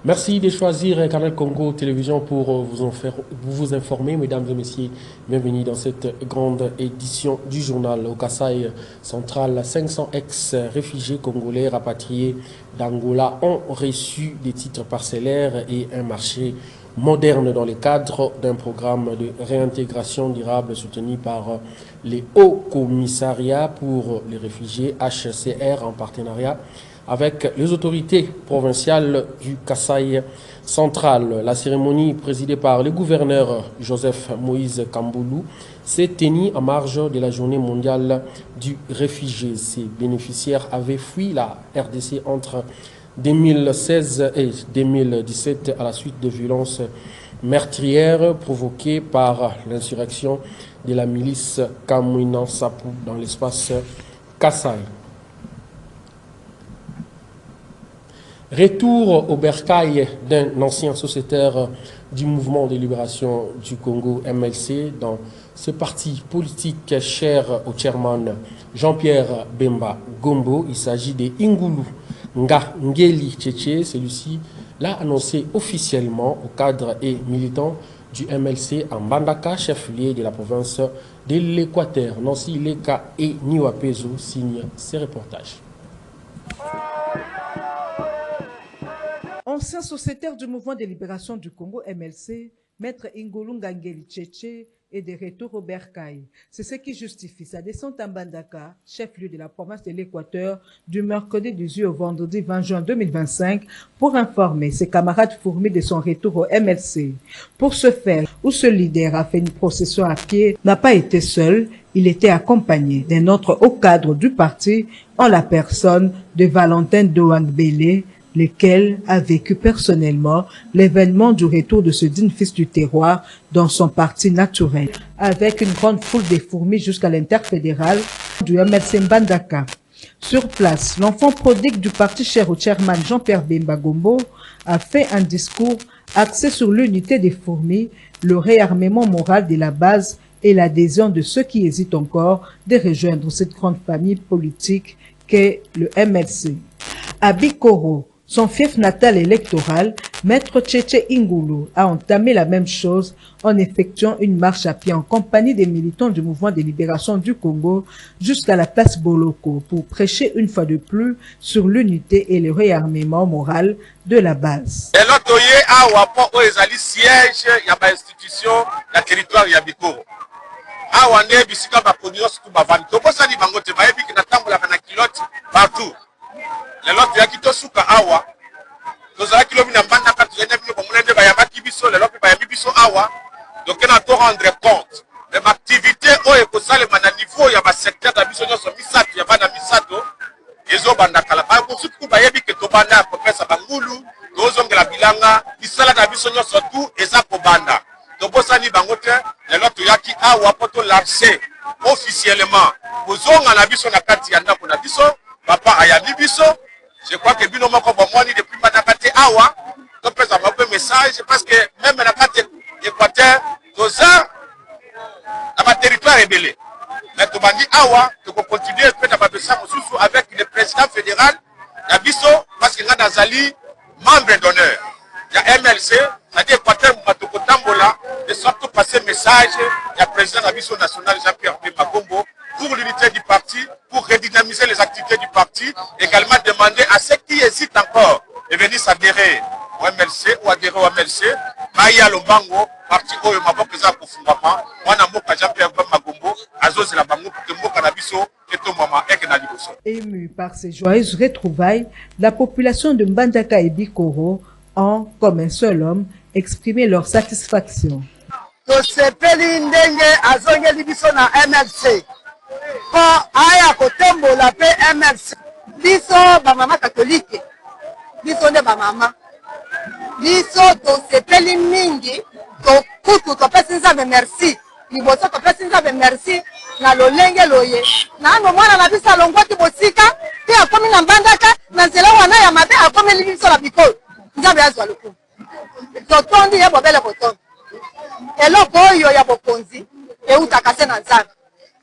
Merci de choisir Canal Congo Télévision pour vous informer, mesdames et messieurs. Bienvenue dans cette grande édition du journal. Au Kasaï central, 500 ex-réfugiés congolais rapatriés d'Angola ont reçu des titres parcellaires et un marché moderne dans le cadre d'un programme de réintégration durable soutenu par les Hauts Commissariats pour les réfugiés HCR en partenariat avec les autorités provinciales du Kasaï central. La cérémonie présidée par le gouverneur Joseph Moïse Kamboulou s'est tenue en marge de la journée mondiale du réfugié. Ces bénéficiaires avaient fui la RDC entre 2016 et 2017 à la suite de violences meurtrières provoquées par l'insurrection de la milice Kamwina Sapou dans l'espace Kasaï. Retour au bercail d'un ancien sociétaire du mouvement de libération du Congo MLC dans ce parti politique cher au chairman Jean-Pierre Bemba Gombo. Il s'agit de Ingulu Ngeli Tchétché. Celui-ci l'a annoncé officiellement au cadre et militant du MLC en Mbandaka, chef-lieu de la province de l'Équateur. Nancy Leka et Niwapezo signent ces reportages. Ancien sociétaire du mouvement de libération du Congo MLC, Maître Ingulu Ngeli Tchétché est de retour au bercail. C'est ce qui justifie sa descente à Mbandaka, chef-lieu de la province de l'Équateur, du mercredi 18 au vendredi 20 juin 2025, pour informer ses camarades fourmis de son retour au MLC. Pour ce faire, où ce leader a fait une procession à pied, n'a pas été seul, il était accompagné d'un autre haut cadre du parti, en la personne de Valentin Doangbele, lequel a vécu personnellement l'événement du retour de ce digne fils du terroir dans son parti naturel, avec une grande foule de fourmis jusqu'à l'interfédéral du MLC Mbandaka. Sur place, l'enfant prodigue du parti cher au chairman Jean-Pierre Bemba Gombo a fait un discours axé sur l'unité des fourmis, le réarmement moral de la base et l'adhésion de ceux qui hésitent encore de rejoindre cette grande famille politique qu'est le MLC. À Bikoro, son fief natal électoral, Maître Tchétché Ingulu a entamé la même chose en effectuant une marche à pied en compagnie des militants du mouvement de libération du Congo jusqu'à la place Boloko pour prêcher une fois de plus sur l'unité et le réarmement moral de la base. Lelo tuyaki tosuka awa tozalaki lobi na Mbandaka tozali bino bomulende bayambaki biso lelo pe bayambi biso awa donc na to rendre compte de l'activité oyo ekosalema na niveau ya basecteur ya biso nyonso misato ya bana misato ezobanda kala bakosuku bayebi ke tobanda kopesa bangulu tozongela bilanga misala na biso nyonso tu eza kobanda tobosani bango te lelo tuyaki awa po tolancer officiellement kozonga na biso na kati ya ndako na biso papa ayambi biso. Je crois que bino moko bomoni depuis Mbandaka awa to pesa un message parce que même na kati Équateur toza na territoire rebelle mais to bandi awa to continuer peut na bapesa mususu avec le président fédéral ya biso parce que nga nazali membre d'honneur ya MLC c'est-à-dire Équateur matoko tambola de sorte passer message ya président ya biso national Jean-Pierre Bemba Gombo pour l'unité du parti, pour redynamiser les activités du parti, également demander à ceux qui hésitent encore de venir s'adhérer au MLC ou adhérer au MLC. Maya Lombango, parti Oyo Mabok Eza Kofungama, Wana Moka Jean-Pierre Bemba Gombo, Azoz la Bango, Moka Nabiso, et Tomama, Ekenaliboso. Ému par ces joyeuses retrouvailles, la population de Mbandaka et Bikoro ont, comme un seul homme, exprimé leur satisfaction. Pour aya kotembo la PMLC biso ba mama catholique biso ne ba mama biso to sepeli mingi to kutu to pesinza be merci liboso to pesinza be merci na lolenge loye na no mwana na biso longoti bosika te akomi na Mbandaka na nzela wana ya mabe akomi biso la bikolo nzabe azwa luku to tondi ya bobele botondo eloko oyo ya bokonzi eutaka se na nzambe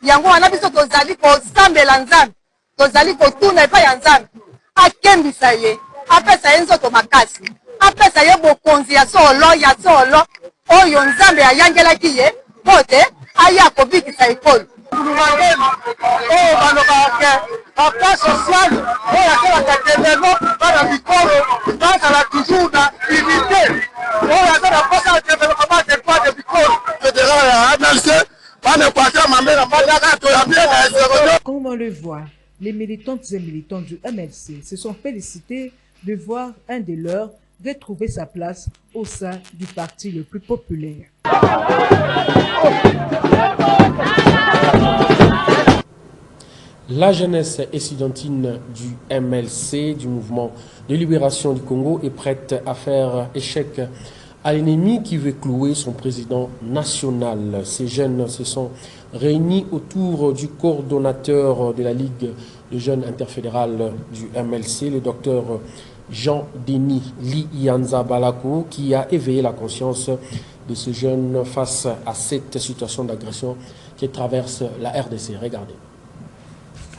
yango wana biso tozali kosambela nzambe tozali kotuna epai ya nzambe akembisa ye apesa ye nzoto makasi apesa kopesa ye bokonzi ya solo oyo nzambe ayangelaki ye po te aya kobikisa ekolo oyo balobaka après social oyo asalaka développement bana mikolo bazala toujours na unité oyo aza na posa ya développement de droit de mikolo fédéral ya MLC bana équateur mamela mbandaka toyambie na eserodo. Comme on le voit, les militantes et militants du MLC se sont félicités de voir un de leurs retrouver sa place au sein du parti le plus populaire. La jeunesse estudiantine du MLC, du mouvement de libération du Congo, est prête à faire échec à l'ennemi qui veut clouer son président national. Ces jeunes se sont réunis autour du coordonnateur de la Ligue de jeunes interfédérales du MLC, le docteur Jean-Denis Lianza Balako, qui a éveillé la conscience de ces jeunes face à cette situation d'agression qui traverse la RDC. Regardez.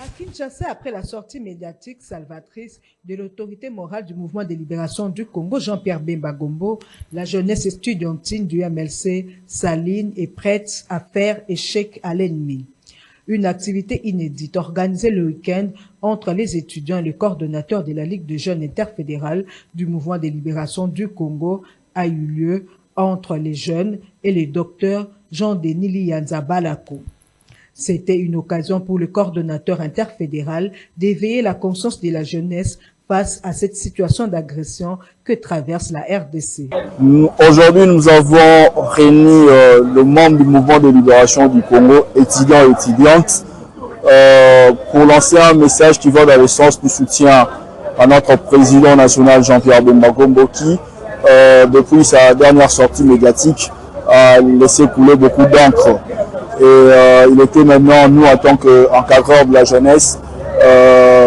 À Kinshasa, après la sortie médiatique salvatrice de l'autorité morale du mouvement de libération du Congo, Jean-Pierre Bemba Gombo, la jeunesse estudiantine du MLC s'aligne et prête à faire échec à l'ennemi. Une activité inédite organisée le week-end entre les étudiants et le coordonnateur de la Ligue de jeunes interfédérales du mouvement de libération du Congo a eu lieu entre les jeunes et le docteur Jean-Denis Lianza Balako. C'était une occasion pour le coordonnateur interfédéral d'éveiller la conscience de la jeunesse face à cette situation d'agression que traverse la RDC. Aujourd'hui, nous avons réuni le membre du mouvement de libération du Congo, étudiants et étudiantes, pour lancer un message qui va dans le sens du soutien à notre président national Jean-Pierre Bemba Gombo qui, depuis sa dernière sortie médiatique, a laissé couler beaucoup d'encre. Et il était maintenant, nous, en tant qu'encadreurs de la jeunesse,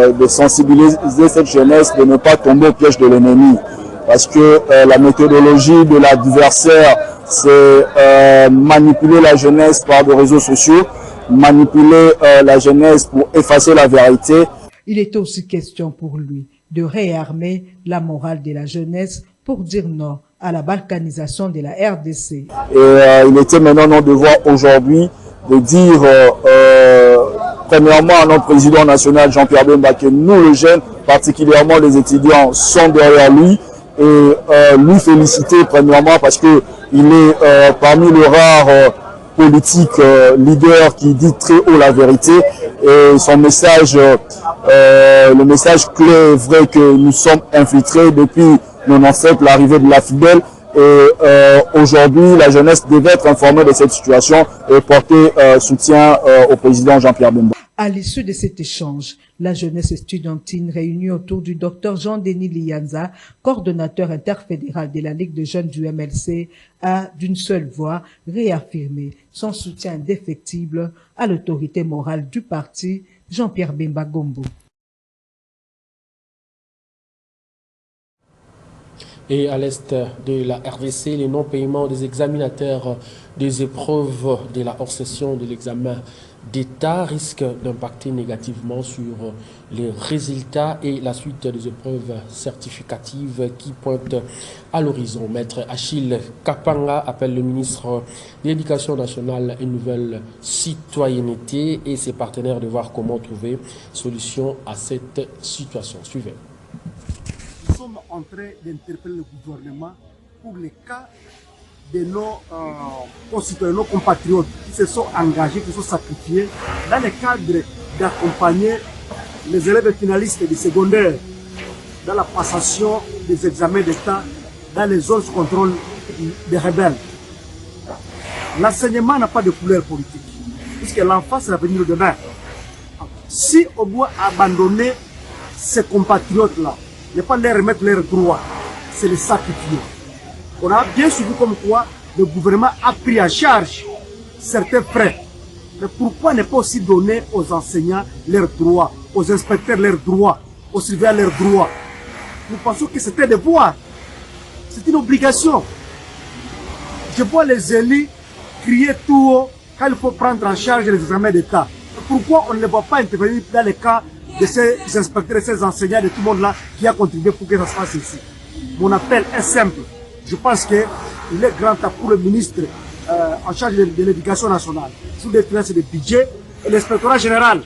de sensibiliser cette jeunesse de ne pas tomber au piège de l'ennemi. Parce que la méthodologie de l'adversaire, c'est manipuler la jeunesse par des réseaux sociaux, manipuler la jeunesse pour effacer la vérité. Il était aussi question pour lui de réarmer la morale de la jeunesse pour dire non à la balkanisation de la RDC. Et il était maintenant notre devoir aujourd'hui de dire premièrement à notre président national Jean-Pierre Bemba que nous les jeunes, particulièrement les étudiants, sont derrière lui et lui féliciter premièrement parce que il est parmi les rares politiques leaders qui dit très haut la vérité et son message, le message clé est vrai que nous sommes infiltrés depuis nos ancêtres, l'arrivée de la Fidèle. Et aujourd'hui, la jeunesse devait être informée de cette situation et porter soutien au président Jean-Pierre Bemba. À l'issue de cet échange, la jeunesse estudiantine réunie autour du docteur Jean-Denis Lianza, coordonnateur interfédéral de la Ligue de jeunes du MLC, a d'une seule voix réaffirmé son soutien indéfectible à l'autorité morale du parti, Jean-Pierre Bemba Gombo. Et à l'est de la RDC, les non-paiements des examinateurs des épreuves de la hors-session de l'examen d'État risquent d'impacter négativement sur les résultats et la suite des épreuves certificatives qui pointent à l'horizon. Maître Achille Kapanga appelle le ministre de l'Éducation nationale une nouvelle citoyenneté et ses partenaires de voir comment trouver solution à cette situation. Suivez. Nous sommes en train d'interpeller le gouvernement pour les cas de nos concitoyens, nos compatriotes qui se sont engagés, qui se sont sacrifiés dans le cadre d'accompagner les élèves finalistes du secondaire dans la passation des examens d'État dans les zones sous contrôle des rebelles. L'enseignement n'a pas de couleur politique, puisque l'enfant c'est l'avenir de demain. Si on doit abandonner ces compatriotes-là, ne pas leur remettre leurs droits, c'est les sacrifier. On a bien suivi comme quoi le gouvernement a pris en charge certains frais. Mais pourquoi ne pas aussi donner aux enseignants leurs droits, aux inspecteurs leurs droits, aux surveillants leurs droits? Nous pensons que c'est un devoir, c'est une obligation. Je vois les élus crier tout haut quand il faut prendre en charge les examens d'État. Pourquoi on ne les voit pas intervenir dans les cas de ces inspecteurs et ces enseignants de tout le monde là qui a contribué pour que ça se fasse ici? Mon appel est simple. Je pense qu'il est grand temps pour le ministre en charge de l'éducation nationale, sous les finances et des budgets, et l'inspectorat général,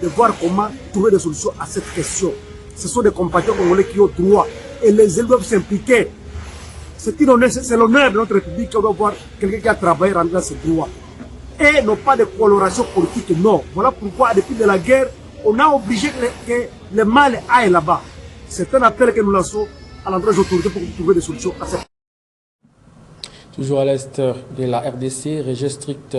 de voir comment trouver des solutions à cette question. Ce sont des compatriotes congolais qui ont droit, et les élèves doivent s'impliquer. C'est l'honneur de notre République qu'on doit voir quelqu'un qui a travaillé rendre ses droits. Et non pas de coloration politique, non. Voilà pourquoi, depuis de la guerre, on a obligé que le mal aille là-bas. C'est un appel que nous lançons à l'endroit des autorités pour trouver des solutions à cette. Toujours à l'est de la RDC, rejet strict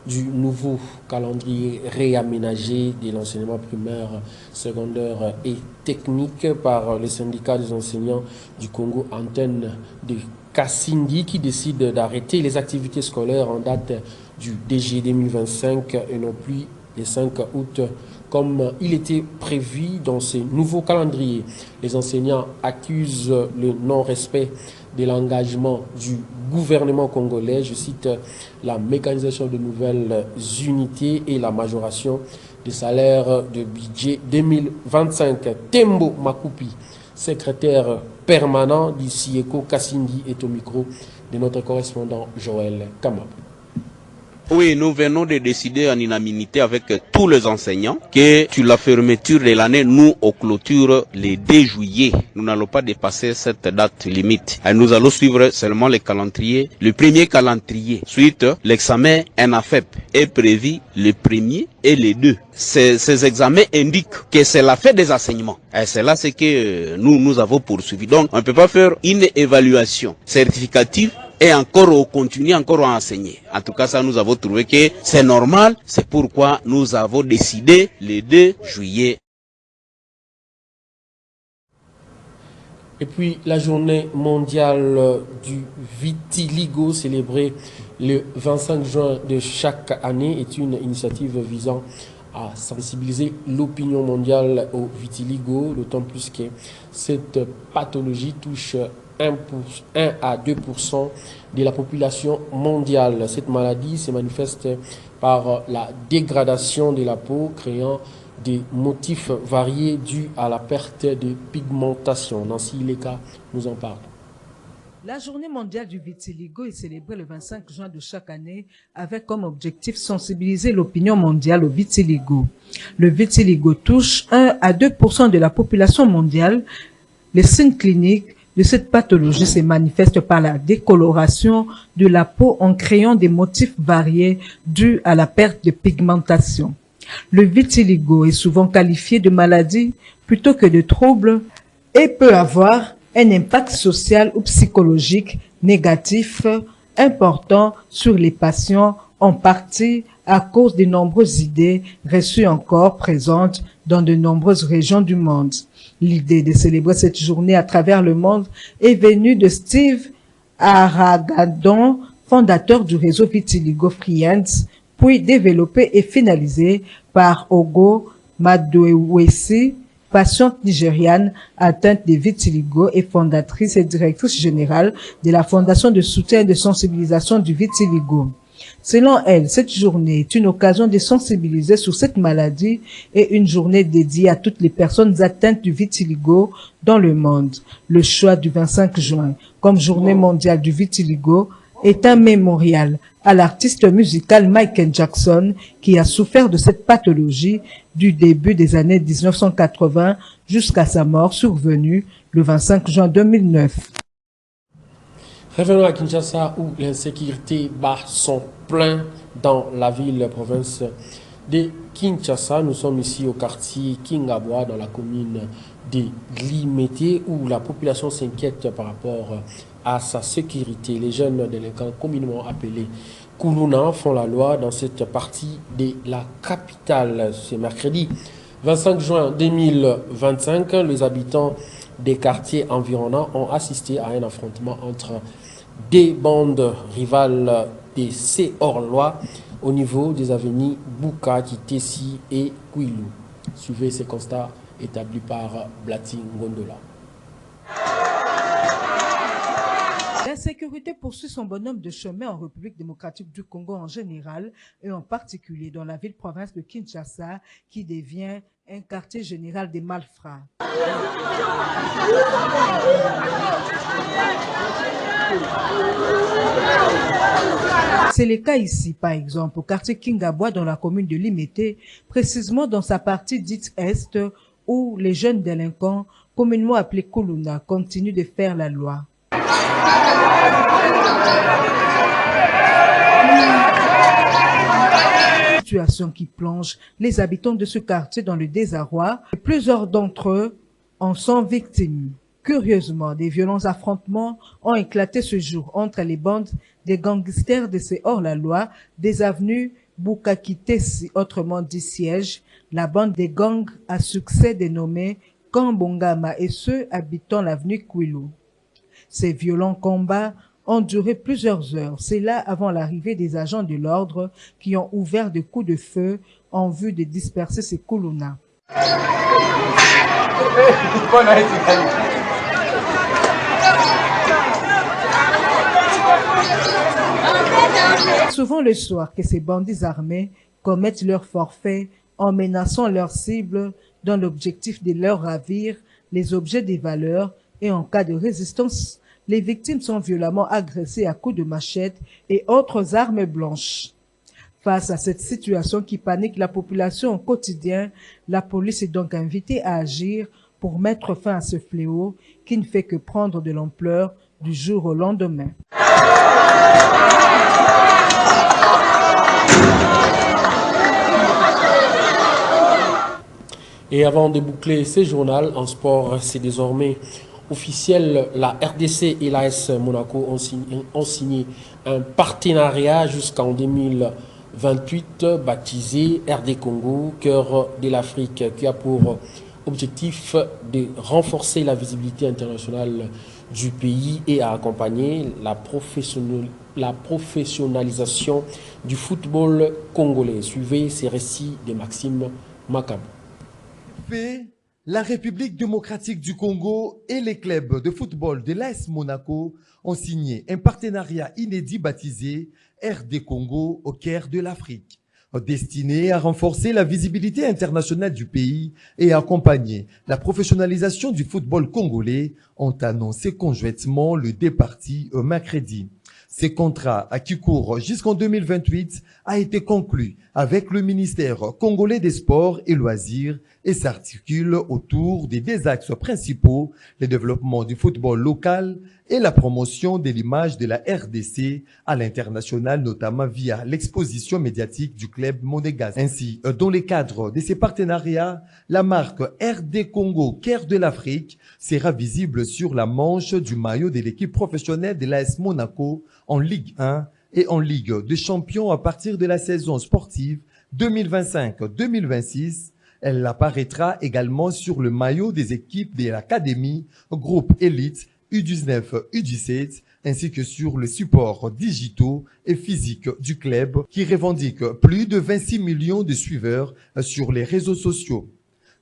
du nouveau calendrier réaménagé de l'enseignement primaire, secondaire et technique par le syndicat des enseignants du Congo, antenne de Kassindi, qui décide d'arrêter les activités scolaires en date du DG 2025 et non plus le 5 août comme il était prévu dans ce nouveau calendrier. Les enseignants accusent le non-respect de l'engagement du gouvernement congolais, je cite, la mécanisation de nouvelles unités et la majoration des salaires de budget 2025. Tembo Makupi, secrétaire permanent du CIECO Kassindi, est au micro de notre correspondant Joël Kamab. Oui, nous venons de décider en unanimité avec tous les enseignants que sur la fermeture de l'année, nous, on clôture le 2 juillet. Nous n'allons pas dépasser cette date limite. Et nous allons suivre seulement les calendriers. Le premier calendrier, suite, l'examen NAFEP est prévu le 1er et le 2. Ces examens indiquent que c'est la fête des enseignements. Et c'est là ce que nous avons poursuivi. Donc, on ne peut pas faire une évaluation certificative et encore on continue encore à enseigner. En tout cas, ça nous avons trouvé que c'est normal. C'est pourquoi nous avons décidé le 2 juillet. Et puis la journée mondiale du vitiligo célébrée le 25 juin de chaque année est une initiative visant à sensibiliser l'opinion mondiale au vitiligo, d'autant plus que cette pathologie touche 1 à 2% de la population mondiale. Cette maladie se manifeste par la dégradation de la peau, créant des motifs variés dus à la perte de pigmentation. Nancy Leka nous en parle. La journée mondiale du vitiligo est célébrée le 25 juin de chaque année avec comme objectif sensibiliser l'opinion mondiale au vitiligo. Le vitiligo touche 1 à 2% de la population mondiale. Les signes cliniques de cette pathologie se manifestent par la décoloration de la peau en créant des motifs variés dus à la perte de pigmentation. Le vitiligo est souvent qualifié de maladie plutôt que de trouble et peut avoir un impact social ou psychologique négatif important sur les patients, en partie à cause des nombreuses idées reçues encore présentes dans de nombreuses régions du monde. L'idée de célébrer cette journée à travers le monde est venue de Steve Aragadon, fondateur du réseau Vitiligo Friends, puis développé et finalisé par Ogo Madouewesi, patiente nigériane atteinte de vitiligo et fondatrice et directrice générale de la Fondation de soutien et de sensibilisation du vitiligo. Selon elle, cette journée est une occasion de sensibiliser sur cette maladie et une journée dédiée à toutes les personnes atteintes du vitiligo dans le monde. Le choix du 25 juin comme journée mondiale du vitiligo est un mémorial à l'artiste musical Michael Jackson qui a souffert de cette pathologie du début des années 1980 jusqu'à sa mort survenue le 25 juin 2009. Revenons à Kinshasa où l'insécurité bat son plein dans la ville-province de Kinshasa. Nous sommes ici au quartier Kingabwa dans la commune de Limete où la population s'inquiète par rapport à sa sécurité. Les jeunes délinquants communément appelés Koulouna font la loi dans cette partie de la capitale. Ce mercredi 25 juin 2025, les habitants des quartiers environnants ont assisté à un affrontement entre des bandes rivales des C-hors-loi au niveau des avenues Bouka, Kitessi et Kouilou. Suivez ces constats établis par Blati Ngondola. L'insécurité poursuit son bonhomme de chemin en République démocratique du Congo en général et en particulier dans la ville-province de Kinshasa qui devient un quartier général des malfrats. C'est le cas ici, par exemple, au quartier Kingabois dans la commune de Limete, précisément dans sa partie dite Est, où les jeunes délinquants, communément appelés Kuluna, continuent de faire la loi. Situation qui plonge les habitants de ce quartier dans le désarroi et plusieurs d'entre eux en sont victimes. Curieusement, des violents affrontements ont éclaté ce jour entre les bandes des gangsters de ces hors-la-loi des avenues Bukakitesi, autrement dit siège, la bande des gangs à succès dénommée Kambongama et ceux habitant l'avenue Kwilu. Ces violents combats ont duré plusieurs heures. C'est là avant l'arrivée des agents de l'ordre qui ont ouvert des coups de feu en vue de disperser ces Kuluna. Souvent le soir que ces bandits armés commettent leur forfait en menaçant leurs cibles dans l'objectif de leur ravir les objets des valeurs et en cas de résistance, les victimes sont violemment agressées à coups de machette et autres armes blanches. Face à cette situation qui panique la population au quotidien, la police est donc invitée à agir pour mettre fin à ce fléau qui ne fait que prendre de l'ampleur du jour au lendemain. Et avant de boucler ce journal en sport, c'est désormais officiel. La RDC et l'AS Monaco ont signé un partenariat jusqu'en 2028 baptisé RD Congo, cœur de l'Afrique, qui a pour objectif de renforcer la visibilité internationale du pays et à accompagner la professionnalisation du football congolais. Suivez ces récits de Maxime Macabou. La République démocratique du Congo et les clubs de football de l'AS Monaco ont signé un partenariat inédit baptisé RD Congo au cœur de l'Afrique, destiné à renforcer la visibilité internationale du pays et à accompagner la professionnalisation du football congolais, ont annoncé conjointement le deux parties mercredi. Ce contrat, qui court jusqu'en 2028, a été conclu avec le ministère congolais des Sports et Loisirs et s'articule autour des deux axes principaux, le développement du football local et la promotion de l'image de la RDC à l'international, notamment via l'exposition médiatique du club monégasque. Ainsi, dans le cadre de ces partenariats, la marque RD Congo, cœur de l'Afrique, sera visible sur la manche du maillot de l'équipe professionnelle de l'AS Monaco en Ligue 1 et en Ligue des Champions à partir de la saison sportive 2025-2026. Elle apparaîtra également sur le maillot des équipes de l'Académie, groupe élite, U19, U17, ainsi que sur le support digitaux et physiques du club qui revendique plus de 26 millions de suiveurs sur les réseaux sociaux.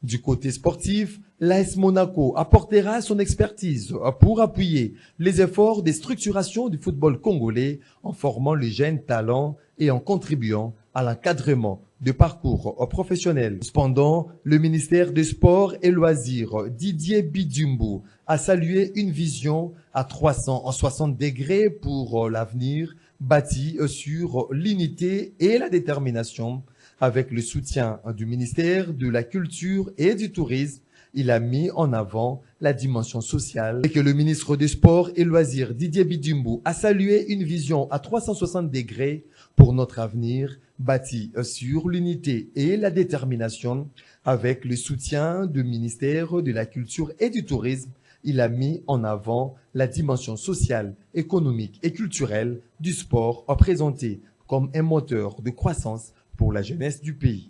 Du côté sportif, l'AS Monaco apportera son expertise pour appuyer les efforts de structuration du football congolais en formant les jeunes talents et en contribuant à l'encadrement de parcours professionnels. Cependant, le ministère des Sports et Loisirs, Didier Bidjumbu, a salué une vision à 360 degrés pour l'avenir, bâtie sur l'unité et la détermination. Avec le soutien du ministère de la Culture et du Tourisme, il a mis en avant la dimension sociale et que le ministre des Sports et Loisirs, Didier Bidjumbu, a salué une vision à 360 degrés pour notre avenir, bâtie sur l'unité et la détermination. Avec le soutien du ministère de la Culture et du Tourisme, il a mis en avant la dimension sociale, économique et culturelle du sport, présenté comme un moteur de croissance pour la jeunesse du pays.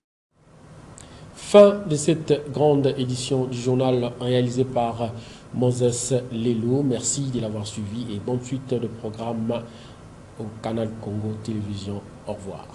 Fin de cette grande édition du journal réalisé par Moses Lelo. Merci de l'avoir suivi et bonne suite de programme au Canal Congo Télévision. Au revoir.